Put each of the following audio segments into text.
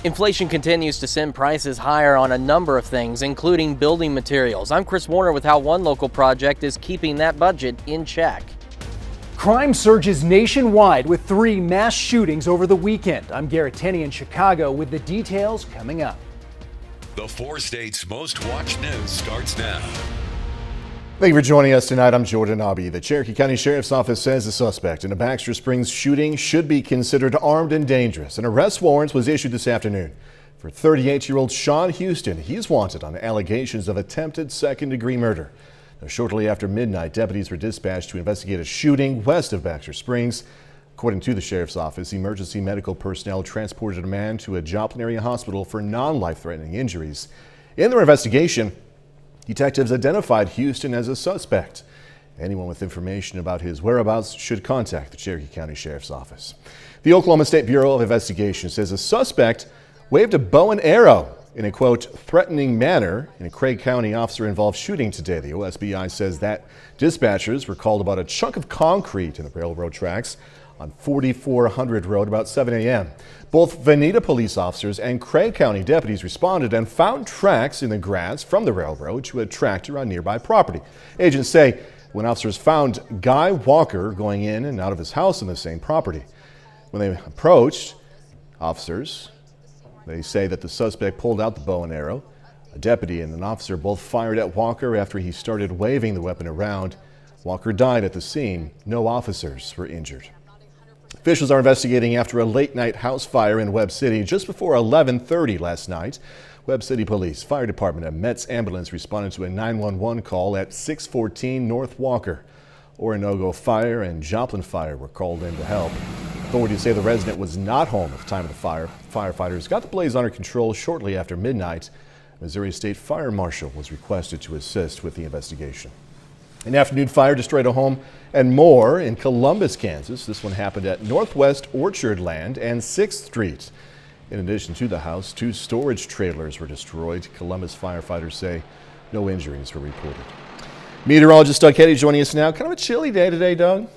Inflation continues to send prices higher on a number of things, including building materials. I'm Chris Warner with how one local project is keeping that budget in check. Crime surges nationwide with 3 mass shootings over the weekend. I'm Hetty in Chicago with the details coming up. The 4 states' most watched news starts now. Thank you for joining us tonight. I'm Jordan Abbey. The Cherokee County Sheriff's Office says the suspect in a Baxter Springs shooting should be considered armed and dangerous. An arrest warrant was issued this afternoon for 38-year-old Sean Houston. He's wanted on allegations of attempted second-degree murder. Now, shortly after midnight, deputies were dispatched to investigate a shooting west of Baxter Springs. According to the Sheriff's Office, emergency medical personnel transported a man to a Joplin area hospital for non-life-threatening injuries. In their investigation, detectives identified Houston as a suspect. Anyone with information about his whereabouts should contact the Cherokee County Sheriff's Office. The Oklahoma State Bureau of Investigation says a suspect waved a bow and arrow in a, quote, threatening manner in a Craig County officer-involved shooting today. The OSBI says that dispatchers were called about a chunk of concrete in the railroad tracks on 4400 Road about 7 a.m. Both Veneta police officers and Craig County deputies responded and found tracks in the grass from the railroad to a tractor on nearby property. Agents say when officers found Guy Walker going in and out of his house on the same property. When they approached officers, they say that the suspect pulled out the bow and arrow. A deputy and an officer both fired at Walker after he started waving the weapon around. Walker died at the scene. No officers were injured. Officials are investigating after a late-night house fire in Webb City just before 11:30 last night. Webb City Police, Fire Department, and Met's ambulance responded to a 911 call at 614 North Walker. Orinoco Fire and Joplin Fire were called in to help. Authorities say the resident was not home at the time of the fire. Firefighters got the blaze under control shortly after midnight. Missouri State Fire Marshal was requested to assist with the investigation. An afternoon fire destroyed a home and more in Columbus, Kansas. This one happened at Northwest Orchard Land and 6th Street. In addition to the house, 2 storage trailers were destroyed. Columbus firefighters say no injuries were reported. Meteorologist Hetty joining us now. Kind of a chilly day today, Doug.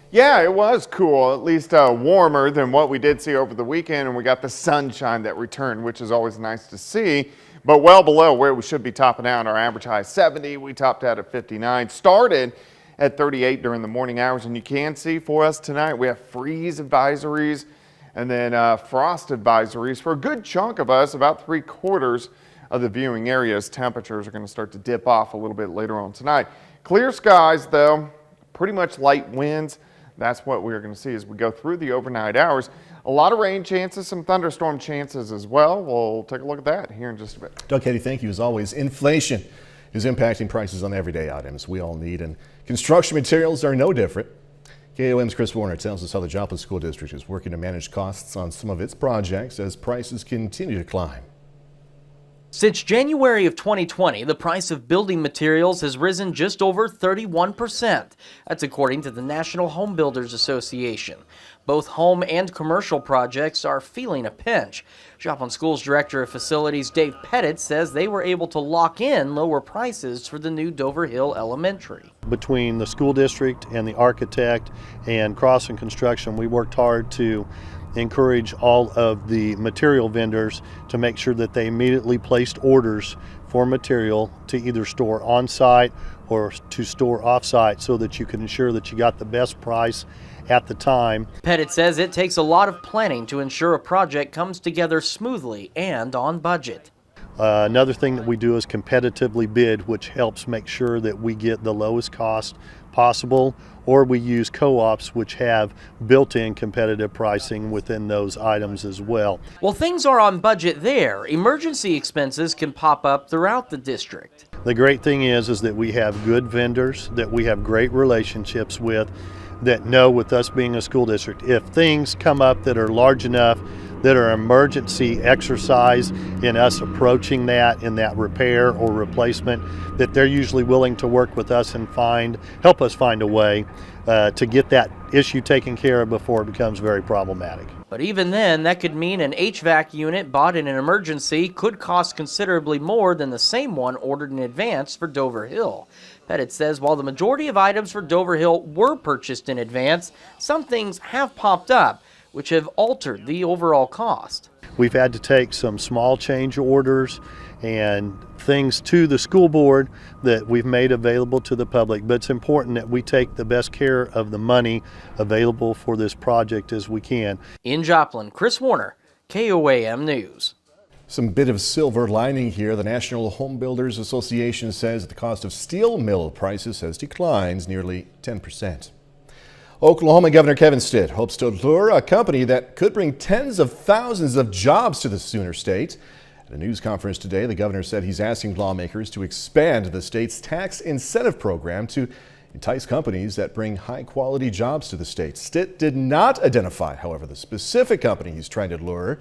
Yeah, it was cool, at least warmer than what we did see over the weekend, and we got the sunshine that returned, which is always nice to see, but well below where we should be topping out. Our average high 70, we topped out at 59, started at 38 during the morning hours, and you can see for us tonight we have freeze advisories and then frost advisories for a good chunk of us, about 3/4 of the viewing areas. Temperatures are going to start to dip off a little bit later on tonight. Clear skies though, pretty much light winds. That's what we're going to see as we go through the overnight hours. A lot of rain chances, some thunderstorm chances as well. We'll take a look at that here in just a bit. Doug, Hetty, thank you as always. Inflation is impacting prices on everyday items we all need, and construction materials are no different. KOAM's Chris Warner tells us how the Joplin School District is working to manage costs on some of its projects as prices continue to climb. Since January of 2020, the price of building materials has risen just over 31%. That's according to the National Home Builders Association. Both home and commercial projects are feeling a pinch. Joplin Schools Director of Facilities Dave Pettit says they were able to lock in lower prices for the new Dover Hill Elementary. Between the school district and the architect and Crossing Construction, we worked hard to encourage all of the material vendors to make sure that they immediately placed orders for material to either store on site or to store off site so that you can ensure that you got the best price at the time. Pettit says it takes a lot of planning to ensure a project comes together smoothly and on budget. Another thing that we do is competitively bid, which helps make sure that we get the lowest cost possible, or we use co-ops which have built-in competitive pricing within those items as well. While things are on budget there, emergency expenses can pop up throughout the district. The great thing is that we have good vendors that we have great relationships with that know, with us being a school district, if things come up that are large enough that are emergency exercise in us approaching that in that repair or replacement, that they're usually willing to work with us and help us find a way to get that issue taken care of before it becomes very problematic. But even then, that could mean an HVAC unit bought in an emergency could cost considerably more than the same one ordered in advance for Dover Hill. Pettit says while the majority of items for Dover Hill were purchased in advance, some things have popped up, which have altered the overall cost. We've had to take some small change orders and things to the school board that we've made available to the public, but it's important that we take the best care of the money available for this project as we can. In Joplin, Chris Warner, KOAM News. Some bit of silver lining here. The National Home Builders Association says the cost of steel mill prices has declined nearly 10%. Oklahoma Governor Kevin Stitt hopes to lure a company that could bring tens of thousands of jobs to the Sooner State. At a news conference today, the governor said he's asking lawmakers to expand the state's tax incentive program to entice companies that bring high-quality jobs to the state. Stitt did not identify, however, the specific company he's trying to lure,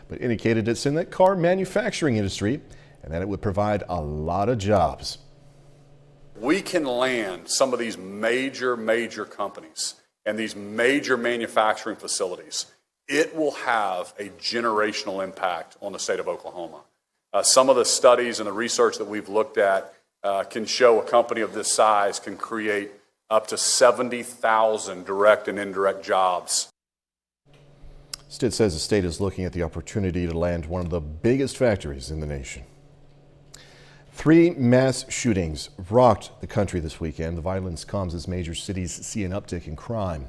but indicated it's in the car manufacturing industry and that it would provide a lot of jobs. We can land some of these major companies and these major manufacturing facilities. It will have a generational impact on the state of Oklahoma. Some of the studies and the research that we've looked at can show a company of this size can create up to 70,000 direct and indirect jobs. Stitt says the state is looking at the opportunity to land one of the biggest factories in the nation. 3 mass shootings rocked the country this weekend. The violence comes as major cities see an uptick in crime.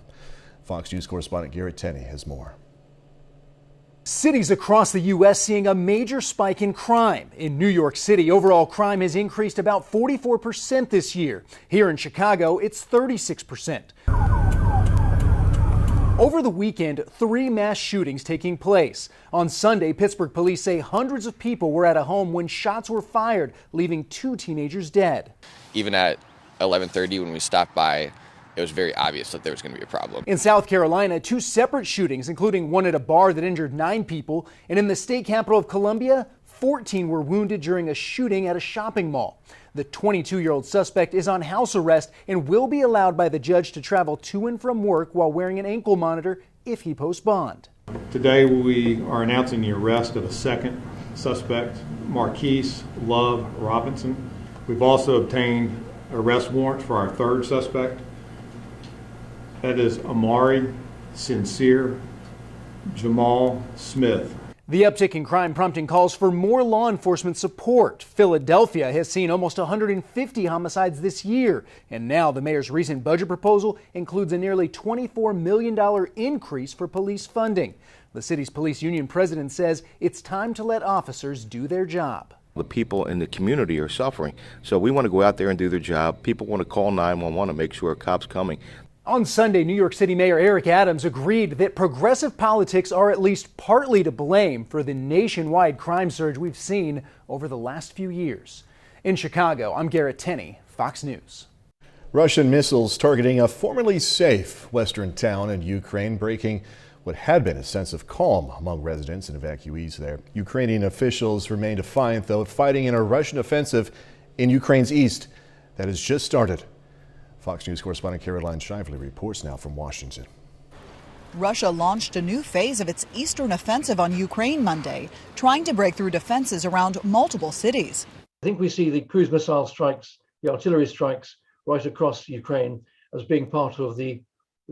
Fox News correspondent Garrett Tenney has more. Cities across the U.S. seeing a major spike in crime. In New York City, overall crime has increased about 44% this year. Here in Chicago, it's 36%. Over the weekend, 3 mass shootings taking place. On Sunday, Pittsburgh police say hundreds of people were at a home when shots were fired, leaving 2 teenagers dead. Even at 11:30 when we stopped by, it was very obvious that there was going to be a problem. In South Carolina, 2 separate shootings, including one at a bar that injured 9 people. And in the state capital of Columbia, 14 were wounded during a shooting at a shopping mall. The 22-year-old suspect is on house arrest and will be allowed by the judge to travel to and from work while wearing an ankle monitor if he posts bond. Today we are announcing the arrest of a second suspect, Marquise Love Robinson. We've also obtained arrest warrants for our third suspect. That is Amari Sincere Jamal Smith. The uptick in crime prompting calls for more law enforcement support. Philadelphia has seen almost 150 homicides this year, and now the mayor's recent budget proposal includes a nearly $24 million increase for police funding. The city's police union president says it's time to let officers do their job. The people in the community are suffering, so we want to go out there and do their job. People want to call 911 and make sure a cop's coming. On Sunday, New York City Mayor Eric Adams agreed that progressive politics are at least partly to blame for the nationwide crime surge we've seen over the last few years. In Chicago, I'm Garrett Tenney, Fox News. Russian missiles targeting a formerly safe western town in Ukraine, breaking what had been a sense of calm among residents and evacuees there. Ukrainian officials remain defiant, though, fighting in a Russian offensive in Ukraine's east that has just started. Fox News correspondent Caroline Shively reports now from Washington. Russia launched a new phase of its eastern offensive on Ukraine Monday, trying to break through defenses around multiple cities. I think we see the cruise missile strikes, the artillery strikes right across Ukraine as being part of the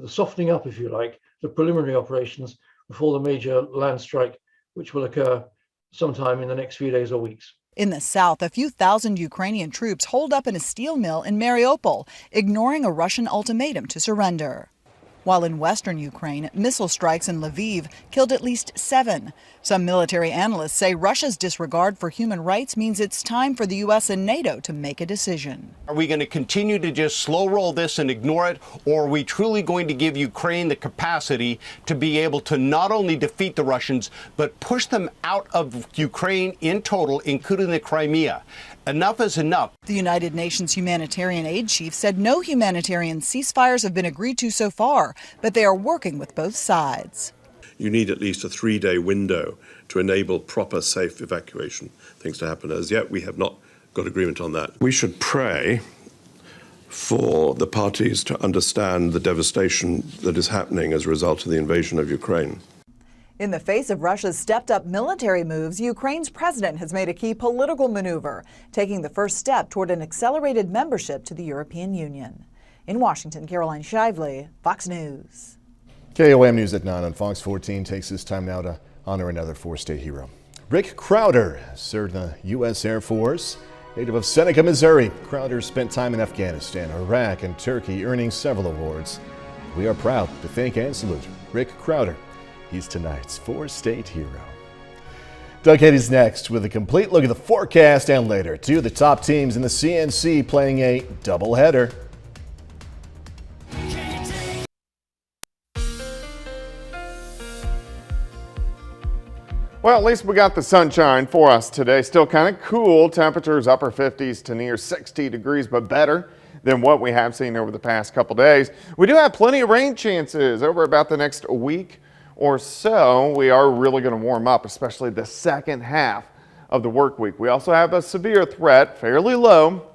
softening up, if you like, the preliminary operations before the major land strike, which will occur sometime in the next few days or weeks. In the south, a few thousand Ukrainian troops holed up in a steel mill in Mariupol, ignoring a Russian ultimatum to surrender. While in western Ukraine, missile strikes in Lviv killed at least 7. Some military analysts say Russia's disregard for human rights means it's time for the U.S. and NATO to make a decision. Are we going to continue to just slow roll this and ignore it, or are we truly going to give Ukraine the capacity to be able to not only defeat the Russians, but push them out of Ukraine in total, including the Crimea? Enough is enough. The United Nations humanitarian aid chief said no humanitarian ceasefires have been agreed to so far, but they are working with both sides. You need at least a 3-day window to enable proper, safe evacuation, things to happen. As yet, we have not got agreement on that. We should pray for the parties to understand the devastation that is happening as a result of the invasion of Ukraine. In the face of Russia's stepped-up military moves, Ukraine's president has made a key political maneuver, taking the first step toward an accelerated membership to the European Union. In Washington, Caroline Shively, Fox News. KOAM News at 9 on Fox 14 takes this time now to honor another four-state hero. Rick Crowder served in the U.S. Air Force. Native of Seneca, Missouri, Crowder spent time in Afghanistan, Iraq, and Turkey, earning several awards. We are proud to thank and salute Rick Crowder. He's tonight's four-state hero. Doug Hetty's next with a complete look at the forecast, and later, two of the top teams in the CNC playing a doubleheader. Well, at least we got the sunshine for us today. Still kind of cool. Temperatures upper 50s to near 60 degrees, but better than what we have seen over the past couple days. We do have plenty of rain chances over about the next week or so. We are really going to warm up, especially the second half of the work week. We also have a severe threat, fairly low,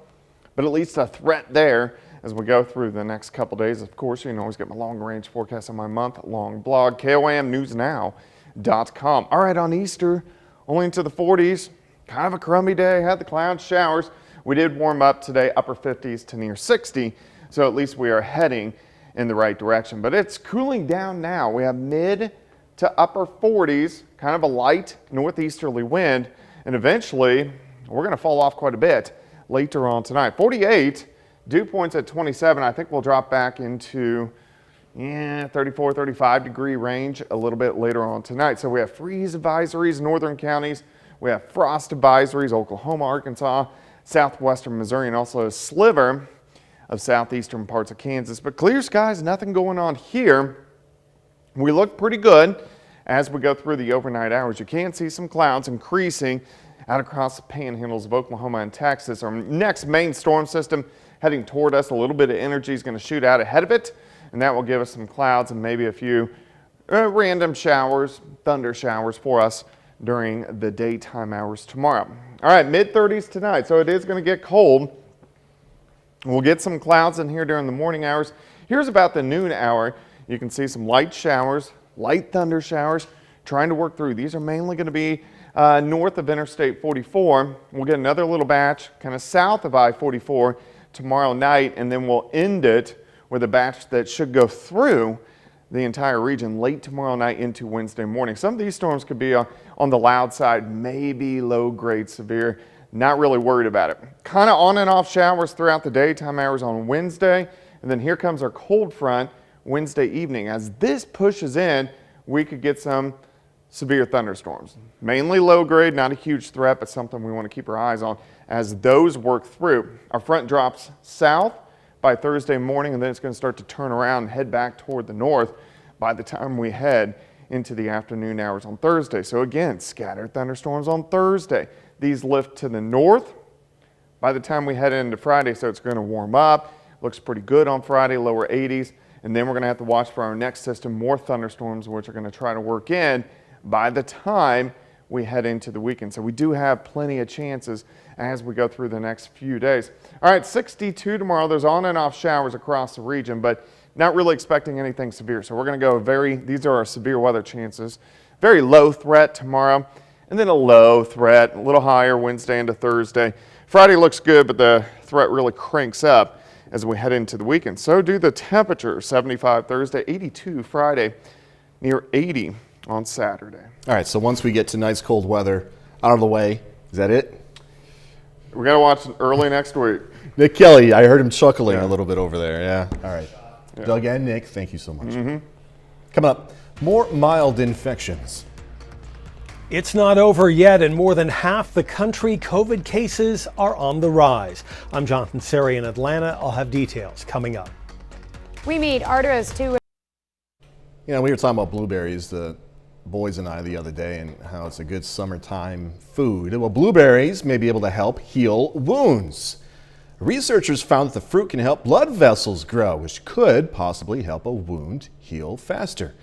but at least a threat there as we go through the next couple days. Of course, you can always get my long range forecast on my month-long blog, KOAMNewsNow.com. All right, on Easter, only into the 40s. Kind of a crummy day. Had the cloud showers. We did warm up today, upper 50s to near 60. So at least we are heading in the right direction. But it's cooling down now. We have mid to upper 40s, kind of a light northeasterly wind. And eventually, we're going to fall off quite a bit later on tonight. 48, dew points at 27. I think we'll drop back into 34, 35 degree range a little bit later on tonight. So we have freeze advisories, northern counties. We have frost advisories, Oklahoma, Arkansas, southwestern Missouri, and also a sliver of southeastern parts of Kansas. But clear skies, nothing going on here. We look pretty good as we go through the overnight hours. You can see some clouds increasing out across the panhandles of Oklahoma and Texas. Our next main storm system heading toward us. A little bit of energy is going to shoot out ahead of it, and that will give us some clouds and maybe a few random showers, thunder showers for us during the daytime hours tomorrow. All right, mid-30s tonight, so it is going to get cold. We'll get some clouds in here during the morning hours. Here's about the noon hour. You can see some light showers, light thunder showers, trying to work through. These are mainly going to be north of Interstate 44. We'll get another little batch kind of south of I-44 tomorrow night, and then we'll end it with a batch that should go through the entire region late tomorrow night into Wednesday morning. Some of these storms could be on the loud side, maybe low-grade severe. Not really worried about it. Kind of on and off showers throughout the daytime hours on Wednesday, and then here comes our cold front Wednesday evening. As this pushes in, we could get some severe thunderstorms. Mainly low-grade, not a huge threat, but something we want to keep our eyes on as those work through. Our front drops south by Thursday morning, and then it's going to start to turn around and head back toward the north by the time we head into the afternoon hours on Thursday. So again, scattered thunderstorms on Thursday. These lift to the north by the time we head into Friday, so it's going to warm up. Looks pretty good on Friday, lower 80s, and then we're going to have to watch for our next system, more thunderstorms, which are going to try to work in by the time we head into the weekend. So we do have plenty of chances as we go through the next few days. All right, 62 tomorrow. There's on and off showers across the region, but not really expecting anything severe. So we're going to go these are our severe weather chances. Very low threat tomorrow, and then a low threat, a little higher Wednesday into Thursday. Friday looks good, but the threat really cranks up as we head into the weekend. So do the temperatures. 75 Thursday, 82 Friday, near 80 on Saturday. All right, so once we get tonight's cold weather out of the way, is that it? We got to watch early next week. Nick Kelly, I heard him chuckling a little bit over there. Yeah, all right. Yeah. Doug and Nick, thank you so much. Coming up, more mild infections. It's not over yet, and more than half the country COVID cases are on the rise. I'm Jonathan Seri in Atlanta. I'll have details coming up. We meet Artemis too. You know, we were talking about blueberries, the boys and I, the other day, and how it's a good summertime food. Well, blueberries may be able to help heal wounds. Researchers found that the fruit can help blood vessels grow, which could possibly help a wound heal faster.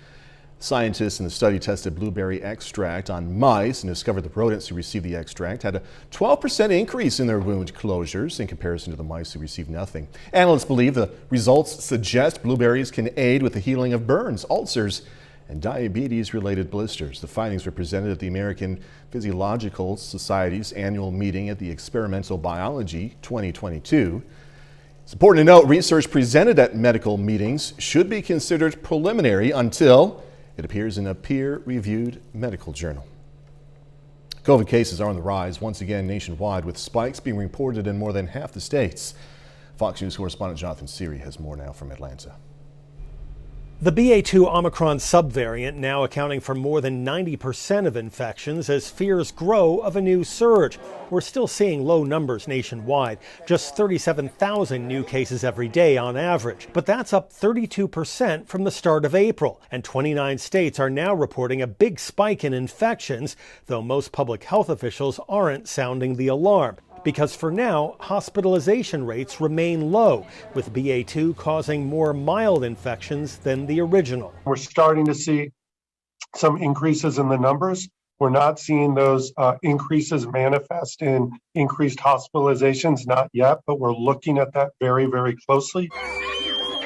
Scientists in the study tested blueberry extract on mice and discovered the rodents who received the extract had a 12% increase in their wound closures in comparison to the mice who received nothing. Analysts believe the results suggest blueberries can aid with the healing of burns, ulcers, and diabetes-related blisters. The findings were presented at the American Physiological Society's annual meeting at the Experimental Biology 2022. It's important to note research presented at medical meetings should be considered preliminary until it appears in a peer-reviewed medical journal. COVID cases are on the rise once again nationwide, with spikes being reported in more than half the states. Fox News correspondent Jonathan Siri has more now from Atlanta. The BA2 Omicron subvariant now accounting for more than 90% of infections as fears grow of a new surge. We're still seeing low numbers nationwide, just 37,000 new cases every day on average. But that's up 32% from the start of April, and 29 states are now reporting a big spike in infections, though most public health officials aren't sounding the alarm. Because for now, hospitalization rates remain low, with BA2 causing more mild infections than the original. We're starting to see some increases in the numbers. We're not seeing those increases manifest in increased hospitalizations, not yet, but we're looking at that very, very closely.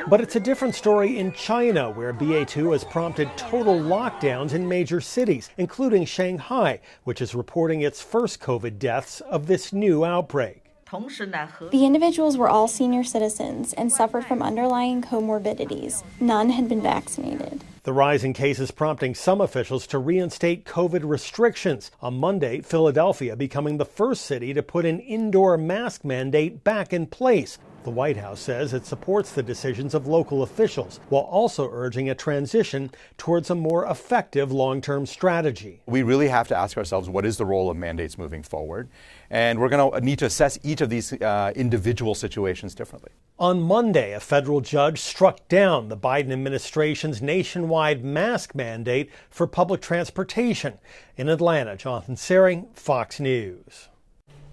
But it's a different story in China, where BA2 has prompted total lockdowns in major cities, including Shanghai, which is reporting its first COVID deaths of this new outbreak. The individuals were all senior citizens and suffered from underlying comorbidities. None had been vaccinated. The rise in cases prompting some officials to reinstate COVID restrictions. On Monday, Philadelphia becoming the first city to put an indoor mask mandate back in place. The White House says it supports the decisions of local officials, while also urging a transition towards a more effective long-term strategy. We really have to ask ourselves, what is the role of mandates moving forward? And we're going to need to assess each of these individual situations differently. On Monday, a federal judge struck down the Biden administration's nationwide mask mandate for public transportation. In Atlanta, Jonathan Sering, Fox News.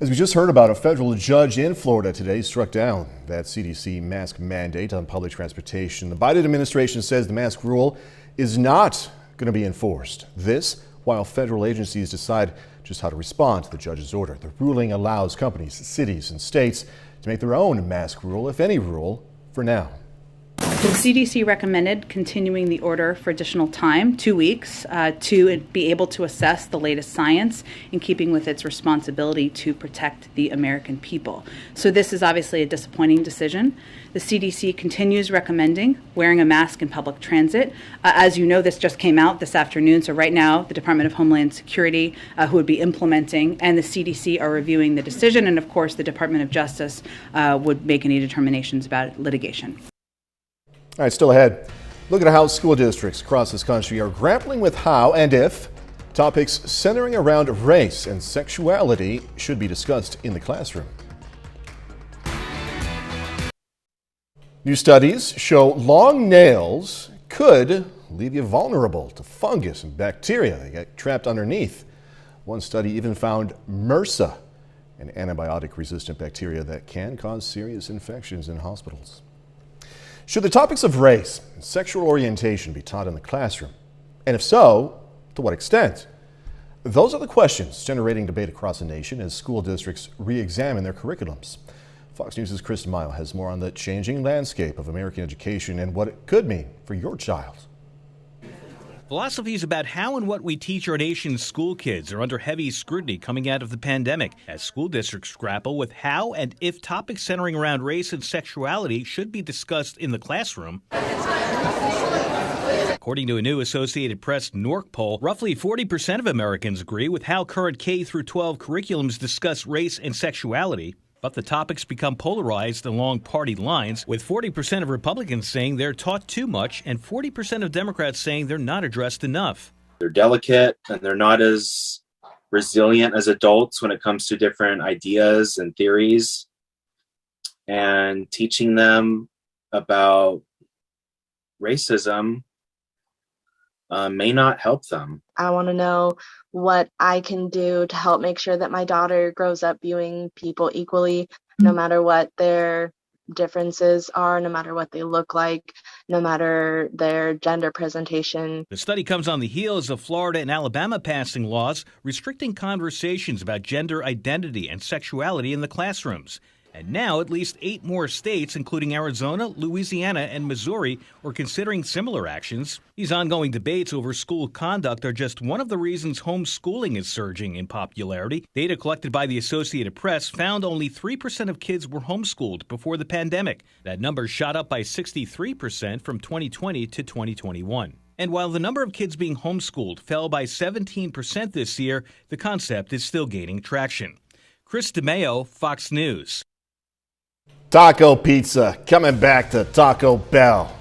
As we just heard about, a federal judge in Florida today struck down that CDC mask mandate on public transportation. The Biden administration says the mask rule is not going to be enforced. This while federal agencies decide just how to respond to the judge's order. The ruling allows companies, cities, and states to make their own mask rule, if any rule, for now. The CDC recommended continuing the order for additional time, 2 weeks, to be able to assess the latest science in keeping with its responsibility to protect the American people. So this is obviously a disappointing decision. The CDC continues recommending wearing a mask in public transit. As you know, this just came out this afternoon. So right now, the Department of Homeland Security, who would be implementing, and the CDC are reviewing the decision. And of course, the Department of Justice would make any determinations about litigation. All right, still ahead. Look at how school districts across this country are grappling with how and if topics centering around race and sexuality should be discussed in the classroom. New studies show long nails could leave you vulnerable to fungus and bacteria that get trapped underneath. One study even found MRSA, an antibiotic-resistant bacteria that can cause serious infections in hospitals. Should the topics of race and sexual orientation be taught in the classroom? And if so, to what extent? Those are the questions generating debate across the nation as school districts re-examine their curriculums. Fox News' Kristen Mile has more on the changing landscape of American education and what it could mean for your child. Philosophies about how and what we teach our nation's school kids are under heavy scrutiny coming out of the pandemic as school districts grapple with how and if topics centering around race and sexuality should be discussed in the classroom. According to a new Associated Press NORC poll, roughly 40% of Americans agree with how current K-12 curriculums discuss race and sexuality. But the topics become polarized along party lines, with 40% of Republicans saying they're taught too much and 40% of Democrats saying they're not addressed enough. They're delicate and they're not as resilient as adults when it comes to different ideas and theories. And teaching them about racism may not help them. I want to know what I can do to help make sure that my daughter grows up viewing people equally, no matter what their differences are, no matter what they look like, no matter their gender presentation. The study comes on the heels of Florida and Alabama passing laws restricting conversations about gender identity and sexuality in the classrooms. And now at least 8 more states, including Arizona, Louisiana, and Missouri, are considering similar actions. These ongoing debates over school conduct are just one of the reasons homeschooling is surging in popularity. Data collected by the Associated Press found only 3% of kids were homeschooled before the pandemic. That number shot up by 63% from 2020 to 2021. And while the number of kids being homeschooled fell by 17% this year, the concept is still gaining traction. Chris DeMeo, Fox News. Taco pizza coming back to Taco Bell.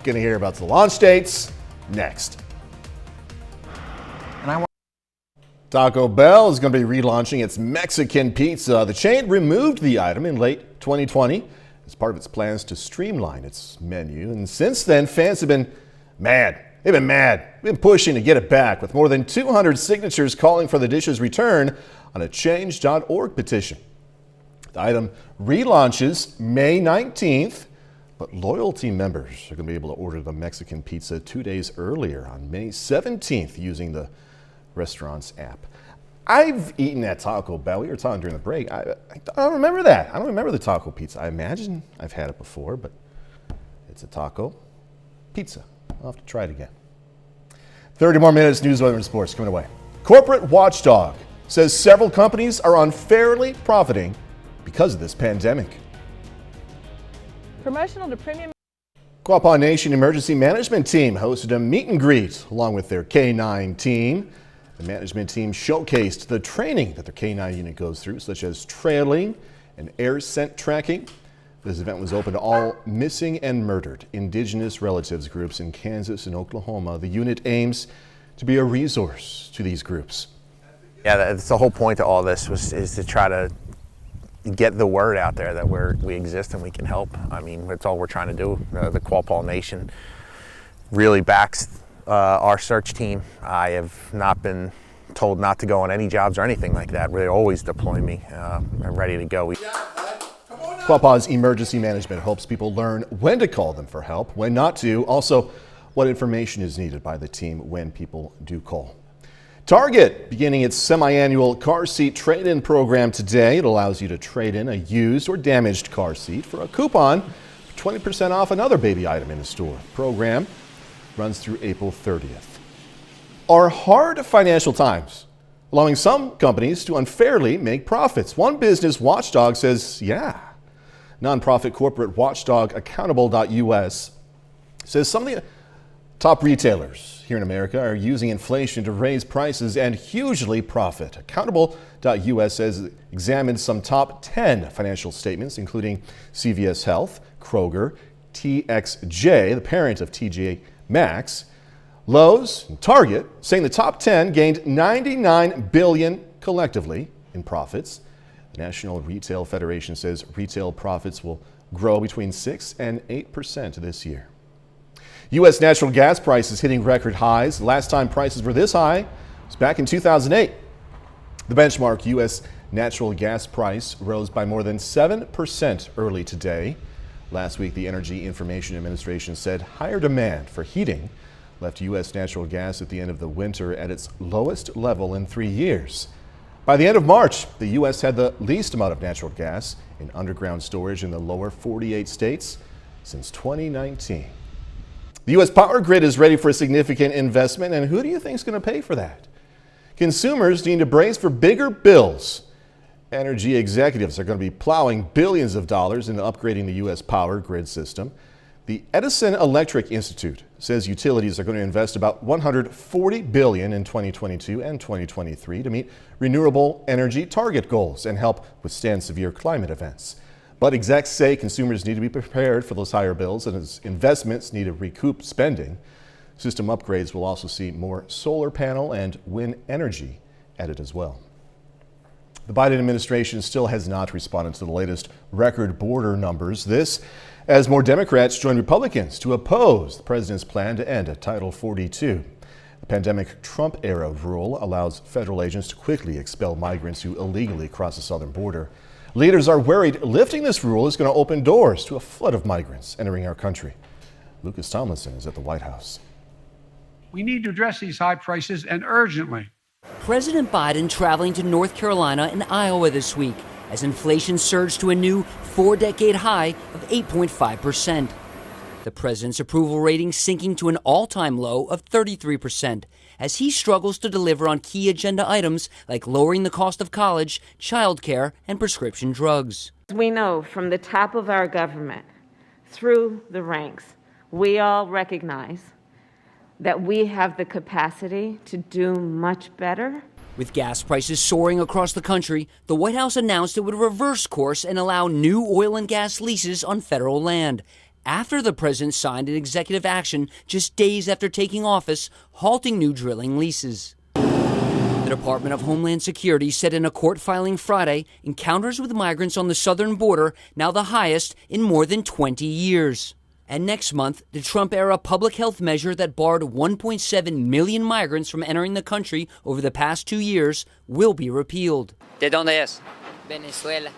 Gonna hear about the launch dates next. Taco Bell is going to be relaunching its Mexican pizza. The chain removed the item in late 2020 as part of its plans to streamline its menu. And since then, fans have been mad. They've been pushing to get it back, with more than 200 signatures calling for the dish's return on a change.org petition. The item relaunches May 19th, but loyalty members are going to be able to order the Mexican pizza 2 days earlier on May 17th using the restaurant's app. I've eaten at Taco Bell. We were talking during the break. I don't remember that. I don't remember the taco pizza. I imagine I've had it before, but it's a taco pizza. I'll have to try it again. 30 more minutes, news, weather, and sports coming away. Corporate watchdog says several companies are unfairly profiting because of this pandemic. Promotional to premium. Quapaw Nation Emergency Management Team hosted a meet and greet along with their K-9 team. The management team showcased the training that their K-9 unit goes through, such as trailing and air scent tracking. This event was open to all missing and murdered Indigenous relatives groups in Kansas and Oklahoma. The unit aims to be a resource to these groups. Yeah, that's the whole point of all this is to try to get the word out there that we exist and we can help. I mean, that's all we're trying to do. The Quapaw Nation really backs our search team. I have not been told not to go on any jobs or anything like that. They always deploy me. I'm ready to go. Quapaw's emergency management helps people learn when to call them for help, when not to, also what information is needed by the team when people do call. Target beginning its semi-annual car seat trade-in program today. It allows you to trade in a used or damaged car seat for a coupon for 20% off another baby item in the store. The program runs through April 30th. Are hard financial times allowing some companies to unfairly make profits? One business watchdog says, yeah. Nonprofit corporate watchdog Accountable.us says some of the top retailers here in America are using inflation to raise prices and hugely profit. Accountable.us says it examined some top 10 financial statements, including CVS Health, Kroger, TXJ, the parent of TJ Maxx, Lowe's, and Target, saying the top 10 gained $99 billion collectively in profits. The National Retail Federation says retail profits will grow between 6 and 8% this year. U.S. natural gas prices hitting record highs. The last time prices were this high was back in 2008. The benchmark U.S. natural gas price rose by more than 7% early today. Last week, the Energy Information Administration said higher demand for heating left U.S. natural gas at the end of the winter at its lowest level in 3 years. By the end of March, the U.S. had the least amount of natural gas in underground storage in the lower 48 states since 2019. The U.S. power grid is ready for a significant investment, and who do you think is going to pay for that? Consumers need to brace for bigger bills. Energy executives are going to be plowing billions of dollars into upgrading the U.S. power grid system. The Edison Electric Institute says utilities are going to invest about $140 billion in 2022 and 2023 to meet renewable energy target goals and help withstand severe climate events. But execs say consumers need to be prepared for those higher bills, and as investments need to recoup spending. System upgrades will also see more solar panel and wind energy added as well. The Biden administration still has not responded to the latest record border numbers. This as more Democrats join Republicans to oppose the president's plan to end Title 42. The pandemic Trump-era rule allows federal agents to quickly expel migrants who illegally cross the southern border. Leaders are worried lifting this rule is going to open doors to a flood of migrants entering our country. Lucas Tomlinson is at the White House. We need to address these high prices, and urgently. President Biden traveling to North Carolina and Iowa this week as inflation surged to a new 4-decade high of 8.5%. The president's approval rating sinking to an all-time low of 33%, as he struggles to deliver on key agenda items like lowering the cost of college, childcare, and prescription drugs. We know from the top of our government through the ranks, we all recognize that we have the capacity to do much better. With gas prices soaring across the country, the White House announced it would reverse course and allow new oil and gas leases on federal land, after the president signed an executive action just days after taking office, halting new drilling leases. The Department of Homeland Security said in a court filing Friday, encounters with migrants on the southern border now the highest in more than 20 years. And next month, the Trump-era public health measure that barred 1.7 million migrants from entering the country over the past 2 years will be repealed. ¿De dónde es? Venezuela.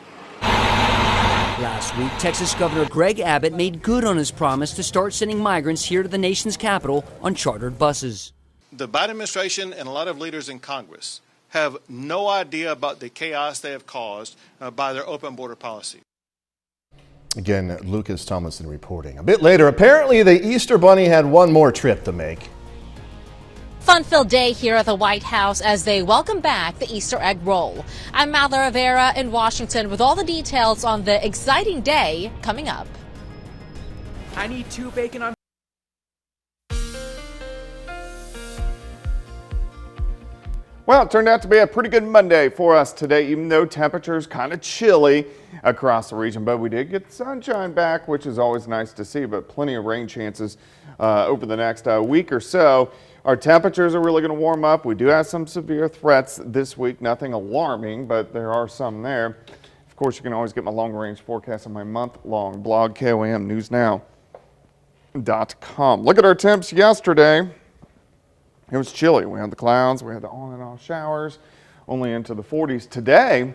Last week, Texas Governor Greg Abbott made good on his promise to start sending migrants here to the nation's capital on chartered buses. The Biden administration and a lot of leaders in Congress have no idea about the chaos they have caused by their open border policy. Again, Lucas Tomlinson reporting. A bit later, apparently the Easter Bunny had one more trip to make. Fun-filled day here at the White House as they welcome back the Easter egg roll. I'm Mallory Rivera in Washington with all the details on the exciting day coming up. I need 2 bacon on. Well, it turned out to be a pretty good Monday for us today, even though temperatures kind of chilly across the region. But we did get the sunshine back, which is always nice to see, but plenty of rain chances over the next week or so. Our temperatures are really going to warm up. We do have some severe threats this week. Nothing alarming, but there are some there. Of course, you can always get my long-range forecast on my month-long blog, KOAM newsnow.com. Look at our temps yesterday. It was chilly. We had the clouds. We had the on and off showers, only into the 40s. Today,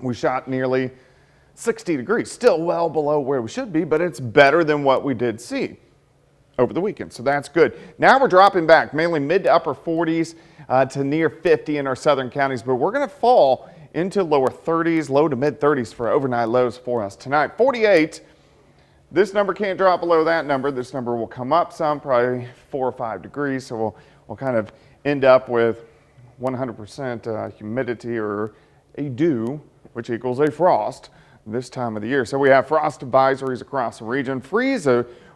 we shot nearly 60 degrees. Still well below where we should be, but it's better than what we did see over the weekend, so that's good. Now we're dropping back, mainly mid to upper 40s to near 50 in our southern counties, but we're going to fall into lower 30s, low to mid 30s for overnight lows for us tonight. 48. This number can't drop below that number. This number will come up some, probably 4 or 5 degrees, so we'll kind of end up with 100% humidity or a dew, which equals a frost this time of the year. So we have frost advisories across the region, freeze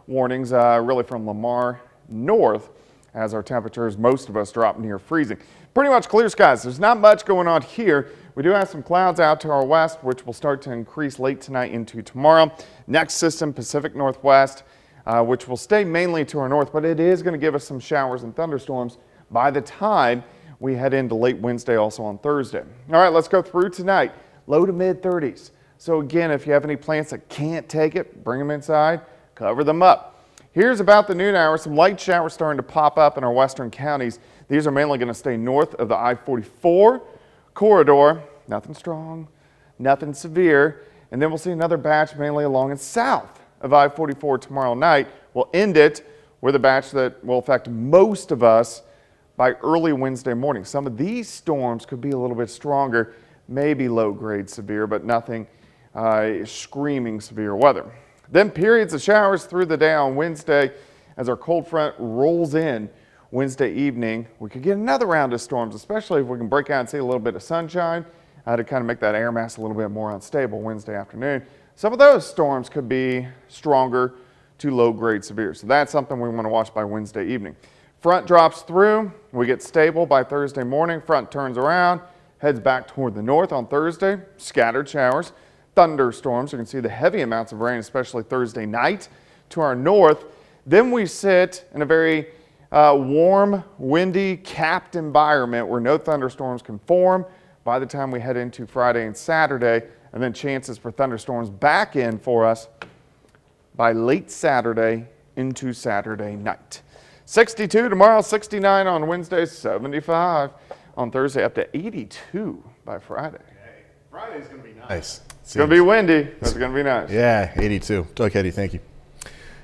warnings really from Lamar north as our temperatures, most of us, drop near freezing. Pretty much clear skies. There's not much going on here. We do have some clouds out to our west, which will start to increase late tonight into tomorrow. Next system, Pacific Northwest, which will stay mainly to our north, but it is going to give us some showers and thunderstorms by the time we head into late Wednesday, also on Thursday. All right, let's go through tonight. Low to mid 30s. So again, if you have any plants that can't take it, bring them inside. Cover them up. Here's about the noon hour. Some light showers starting to pop up in our western counties. These are mainly going to stay north of the I-44 corridor. Nothing strong, nothing severe. And then we'll see another batch mainly along and south of I-44 tomorrow night. We'll end it with a batch that will affect most of us by early Wednesday morning. Some of these storms could be a little bit stronger, maybe low-grade severe, but nothing screaming severe weather. Then periods of showers through the day on Wednesday as our cold front rolls in Wednesday evening. We could get another round of storms, especially if we can break out and see a little bit of sunshine to kind of make that air mass a little bit more unstable Wednesday afternoon. Some of those storms could be stronger to low-grade severe. So that's something we want to watch by Wednesday evening. Front drops through. We get stable by Thursday morning. Front turns around, heads back toward the north on Thursday. Scattered showers. Thunderstorms. You can see the heavy amounts of rain, especially Thursday night to our north. Then we sit in a very warm, windy, capped environment where no thunderstorms can form by the time we head into Friday and Saturday, and then chances for thunderstorms back in for us by late Saturday into Saturday night. 62 tomorrow, 69 on Wednesday, 75 on Thursday, up to 82 by Friday. Friday's going to be nice. It's going to be windy. It's going to be nice. Yeah, 82. Doug Hetty, thank you.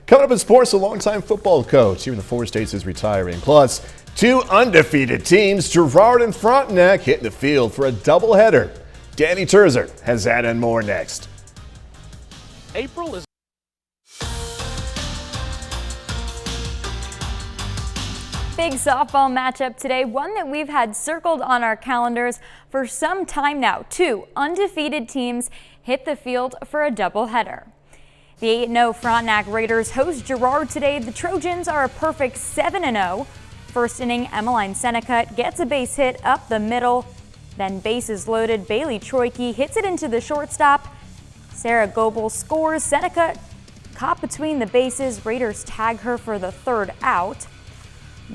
Coming up in sports, a longtime football coach here in the 4 states is retiring. Plus, 2 undefeated teams, Girard and Frontenac, hit the field for a doubleheader. Danny Terzer has that and more next. April is big softball matchup today, one that we've had circled on our calendars for some time now. Two undefeated teams hit the field for a doubleheader. The 8-0 Frontenac Raiders host Girard today. The Trojans are a perfect 7-0. First inning, Emmeline Seneca gets a base hit up the middle. Then bases loaded, Bailey Troike hits it into the shortstop. Sarah Goebel scores. Seneca caught between the bases. Raiders tag her for the third out.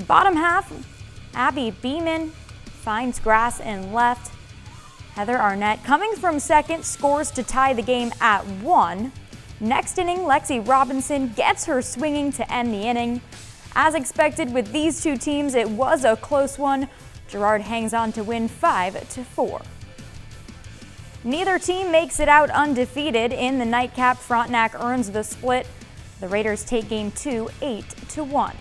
Bottom half, Abby Beeman finds grass in left. Heather Arnett, coming from second, scores to tie the game at 1. Next inning, Lexi Robinson gets her swinging to end the inning. As expected with these two teams, it was a close one. Girard hangs on to win 5-4. Neither team makes it out undefeated. In the nightcap, Frontenac earns the split. The Raiders take game 2, 8-1.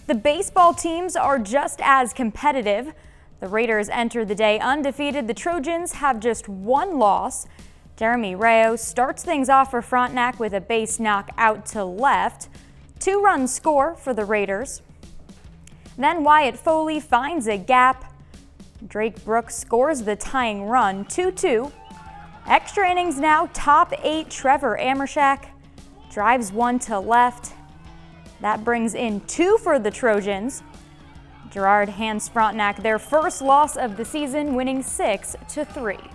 The baseball teams are just as competitive. The Raiders enter the day undefeated. The Trojans have just one loss. Jeremy Rayo starts things off for Frontenac with a base knock out to left. 2-run score for the Raiders. Then Wyatt Foley finds a gap. Drake Brooks scores the tying run, 2-2. Extra innings now, top 8 Trevor Amershak drives one to left. That brings in 2 for the Trojans. Girard hands Frontenac their first loss of the season, winning 6-3.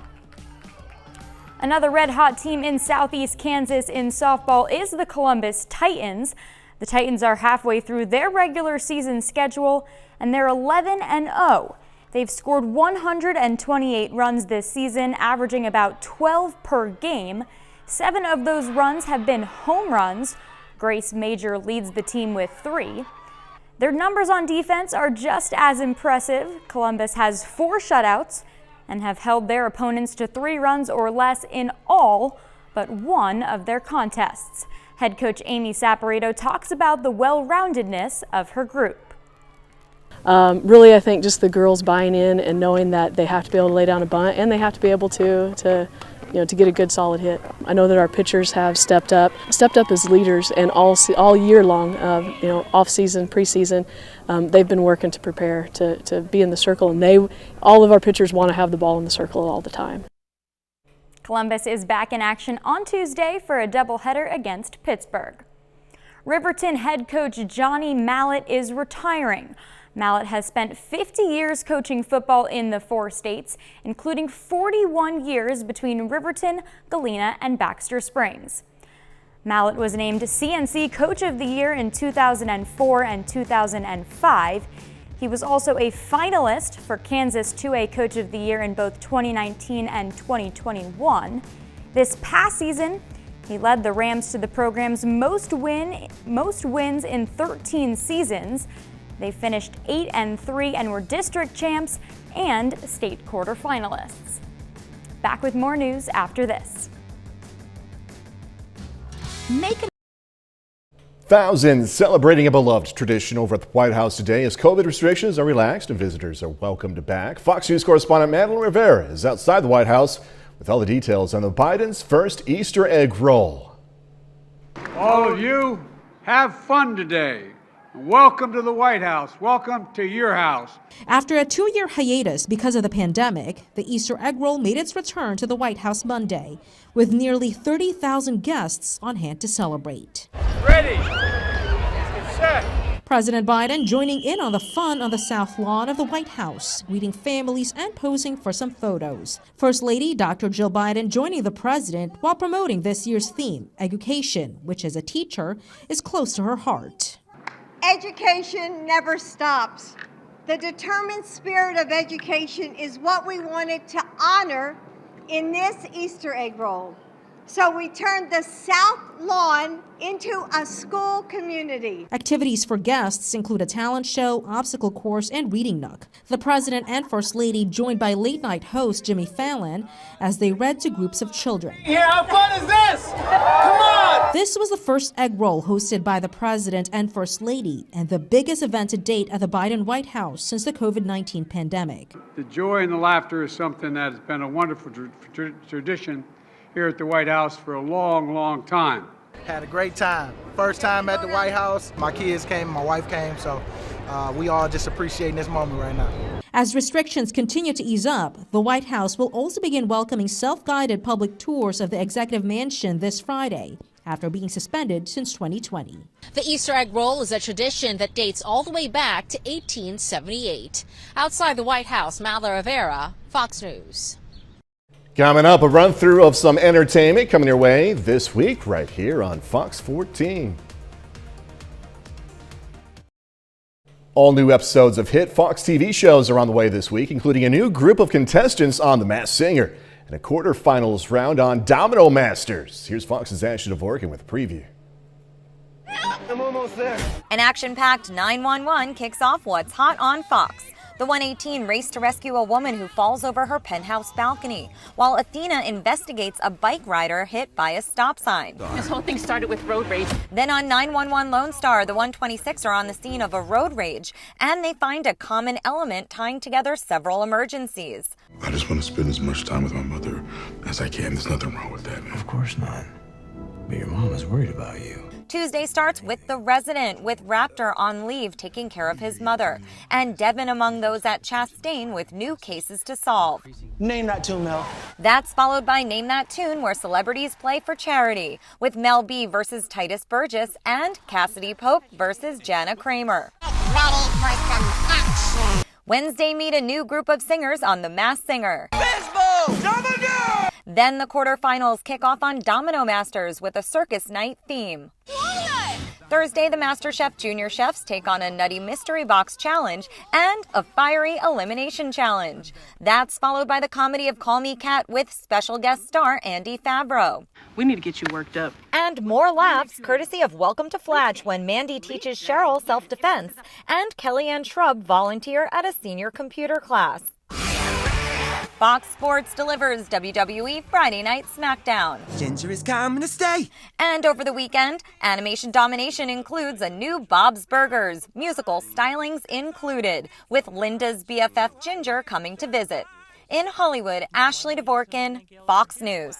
Another red-hot team in Southeast Kansas in softball is the Columbus Titans. The Titans are halfway through their regular season schedule, and they're 11-0. They've scored 128 runs this season, averaging about 12 per game. 7 of those runs have been home runs. Grace Major leads the team with 3. Their numbers on defense are just as impressive. Columbus has 4 shutouts and have held their opponents to 3 runs or less in all but one of their contests. Head coach Amy Saporito talks about the well-roundedness of her group. Really, I think just the girls buying in and knowing that they have to be able to lay down a bunt and they have to be able to get a good solid hit. I know that our pitchers have stepped up as leaders, and all year long, off season, preseason, they've been working to prepare to be in the circle, and all of our pitchers want to have the ball in the circle all the time. Columbus is back in action on Tuesday for a doubleheader against Pittsburgh. Riverton head coach Johnny Mallett is retiring. Mallett has spent 50 years coaching football in the 4 states, including 41 years between Riverton, Galena, and Baxter Springs. Mallett was named CNC Coach of the Year in 2004 and 2005. He was also a finalist for Kansas 2A Coach of the Year in both 2019 and 2021. This past season, he led the Rams to the program's most wins in 13 seasons. They finished 8-3 and were district champs and state quarterfinalists. Back with more news after this. Thousands celebrating a beloved tradition over at the White House today as COVID restrictions are relaxed and visitors are welcomed back. Fox News correspondent Madeline Rivera is outside the White House with all the details on the Biden's first Easter egg roll. All of you, have fun today. Welcome to the White House. Welcome to your house. After a 2-year hiatus because of the pandemic, the Easter egg roll made its return to the White House Monday, with nearly 30,000 guests on hand to celebrate. Ready? Get set. President Biden joining in on the fun on the South Lawn of the White House, greeting families and posing for some photos. First Lady Dr. Jill Biden joining the president while promoting this year's theme, education, which as a teacher is close to her heart. Education never stops. The determined spirit of education is what we wanted to honor in this Easter egg roll. So we turned the South Lawn into a school community. Activities for guests include a talent show, obstacle course, and reading nook. The president and first lady joined by late-night host Jimmy Fallon as they read to groups of children. Here, how fun is this? Come on! This was the first egg roll hosted by the president and first lady, and the biggest event to date at the Biden White House since the COVID-19 pandemic. The joy and the laughter is something that has been a wonderful tradition here at the White House for a long, long time. Had a great time. First time at the White House. My kids came, my wife came, so we all just appreciating this moment right now. As restrictions continue to ease up, the White House will also begin welcoming self-guided public tours of the executive mansion this Friday, after being suspended since 2020. The Easter egg roll is a tradition that dates all the way back to 1878. Outside the White House, Mallory Rivera, Fox News. Coming up, a run through of some entertainment coming your way this week right here on Fox 14. All new episodes of hit Fox TV shows are on the way this week, including a new group of contestants on The Masked Singer and a quarterfinals round on Domino Masters. Here's Fox's Ashley Dvorkin with a preview. I'm almost there. An action-packed 911 kicks off what's hot on Fox. The 118 race to rescue a woman who falls over her penthouse balcony, while Athena investigates a bike rider hit by a stop sign. This whole thing started with road rage. Then on 911 Lone Star, the 126 are on the scene of a road rage, and they find a common element tying together several emergencies. I just want to spend as much time with my mother as I can. There's nothing wrong with that, man. Of course not. But your mom is worried about you. Tuesday starts with The Resident, with Raptor on leave taking care of his mother, and Devin among those at Chastain with new cases to solve. Name that tune, Mel. That's followed by Name That Tune, where celebrities play for charity, with Mel B versus Titus Burgess and Cassidy Pope versus Jana Kramer. Ready for some action. Wednesday, meet a new group of singers on The Masked Singer. Baseball! Then the quarterfinals kick off on Domino Masters with a circus night theme. Thursday, the MasterChef Junior Chefs take on a nutty mystery box challenge and a fiery elimination challenge. That's followed by the comedy of Call Me Kat with special guest star Andy Favreau. We need to get you worked up. And more laughs courtesy of Welcome to Flatch when Mandy teaches Cheryl self-defense and Kellyanne Shrub volunteer at a senior computer class. Fox Sports delivers WWE Friday Night SmackDown. Ginger is coming to stay. And over the weekend, Animation Domination includes a new Bob's Burgers, musical stylings included, with Linda's BFF Ginger coming to visit. In Hollywood, Ashley Dvorkin, Fox News.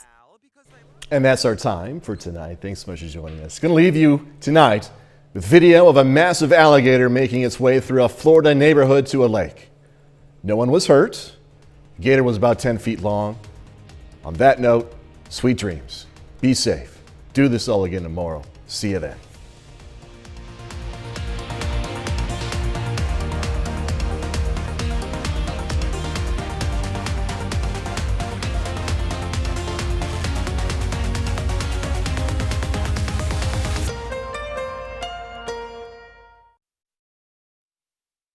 And that's our time for tonight. Thanks so much for joining us. Going to leave you tonight with video of a massive alligator making its way through a Florida neighborhood to a lake. No one was hurt. The gator was about 10 feet long. On that note, sweet dreams. Be safe. Do this all again tomorrow. See you then.